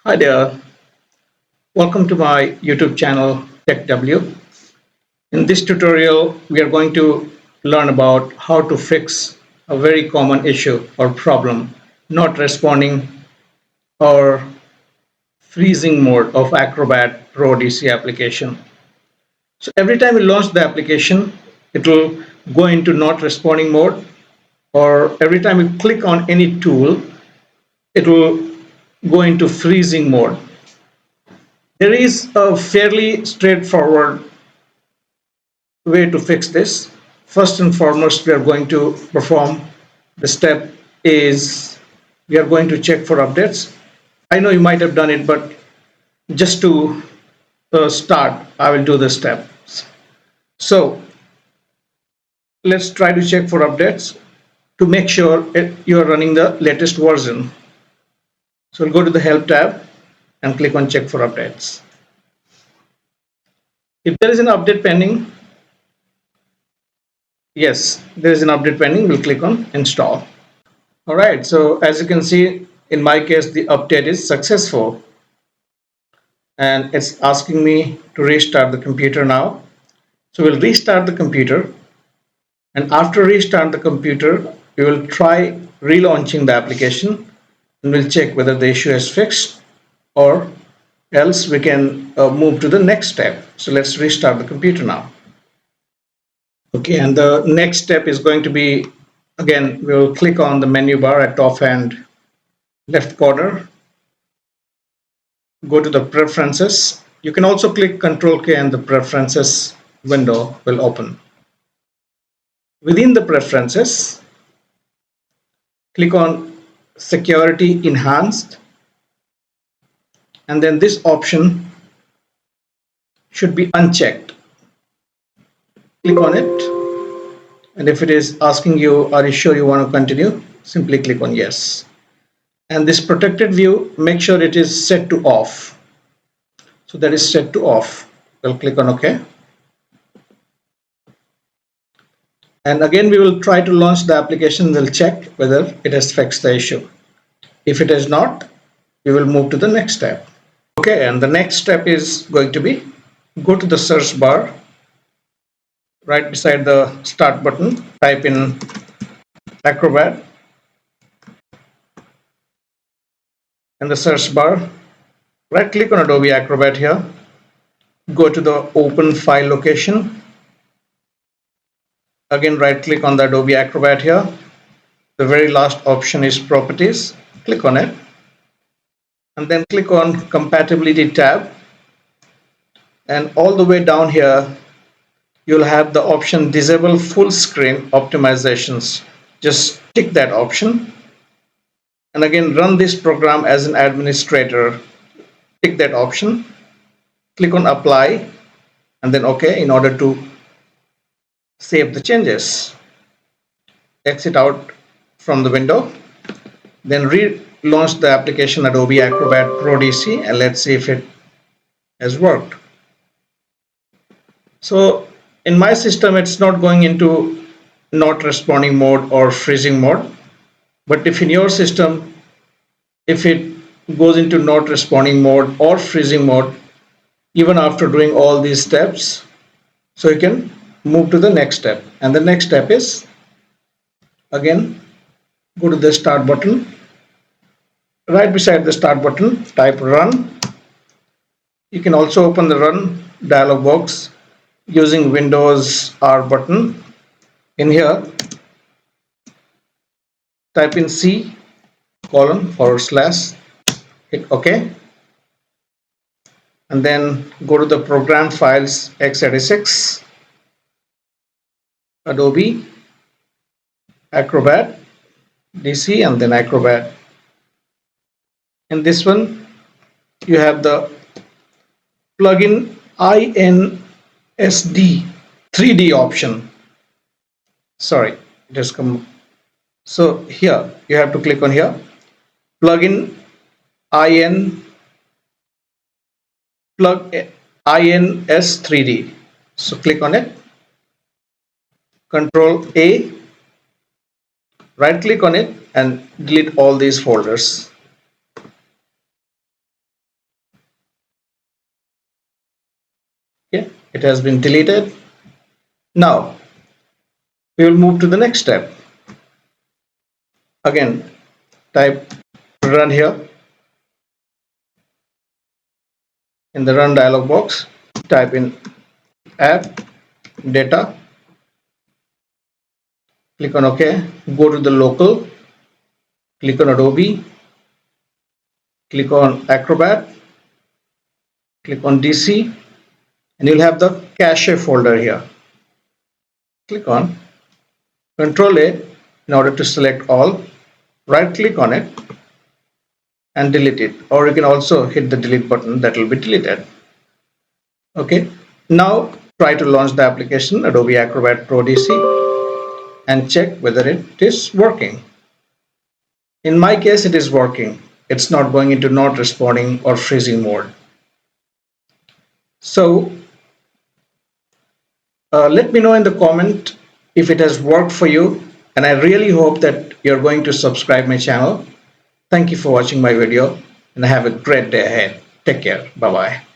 Hi there, welcome to my YouTube channel TechW. In this tutorial, we are going to learn about how to fix a very common issue or problem, not responding or freezing mode of Acrobat Pro DC application. So every time we launch the application, it will go into not responding mode, or every time we click on any tool, it will go into freezing mode. There is a fairly straightforward way to fix this. First and foremost, we are going to perform the step is we are going to check for updates. I know you might have done it, but just to start, I will do the steps. So let's try to check for updates to make sure you are running the latest version. So we'll go to the help tab and click on check for updates. If there is an update pending, yes, there is an update pending, we'll click on install. All right, so as you can see, in my case, the update is successful and it's asking me to restart the computer now. So we'll restart the computer, and after restart the computer, we will try relaunching the application and we'll check whether the issue is fixed, or else we can move to the next step. So let's restart the computer now. Okay, and the next step is going to be, again, we'll click on the menu bar at top and left corner, go to the preferences. You can also click Ctrl K and the preferences window will open. Within the preferences, click on security enhanced, and then this option should be unchecked. Click on it, and if it is asking you, are you sure you want to continue, simply click on yes. And this protected view, make sure it is set to off. So that is set to off. We'll click on OK. And again, we will try to launch the application. We'll check whether it has fixed the issue. If it has not, we will move to the next step. Okay, and the next step is going to be go to the search bar right beside the start button, type in Acrobat, and the search bar, right click on Adobe Acrobat here, go to the open file location, again right click on the Adobe Acrobat here, the very last option is properties, click on it, and then click on compatibility tab, and all the way down here you'll have the option disable full screen optimizations. Just tick that option, and again run this program as an administrator. Tick that option, click on apply, and then OK in order to save the changes. Exit out from the window, then relaunch the application Adobe Acrobat Pro DC, and let's see if it has worked. So in my system, it's not going into not responding mode or freezing mode, but if in your system, if it goes into not responding mode or freezing mode, even after doing all these steps, so you can move to the next step. And the next step is, again, go to the start button, right beside the start button, type run. You can also open the run dialog box using Windows R button. In here, type in C colon / hit OK, and then go to the program files x86 Adobe Acrobat DC, and then Acrobat. In this one, you have the plugin INSD 3D option. Sorry, just come. So here you have to click on here, plugin INS3D. So click on it, Control A, right click on it and delete all these folders. It has been deleted. Now we will move to the next step. Again, type run here. In the run dialog box, type in app data, click on OK, go to the local, click on Adobe, click on Acrobat, click on DC, and you'll have the cache folder here. Click on Control A in order to select all, right click on it and delete it, or you can also hit the delete button. That will be deleted. Okay, now try to launch the application Adobe Acrobat Pro DC and check whether it is working. In my case, it is working. It's not going into not responding or freezing mode. So let me know in the comment if it has worked for you, and I really hope that you're going to subscribe my channel. Thank you for watching my video and have a great day ahead. Take care. Bye bye.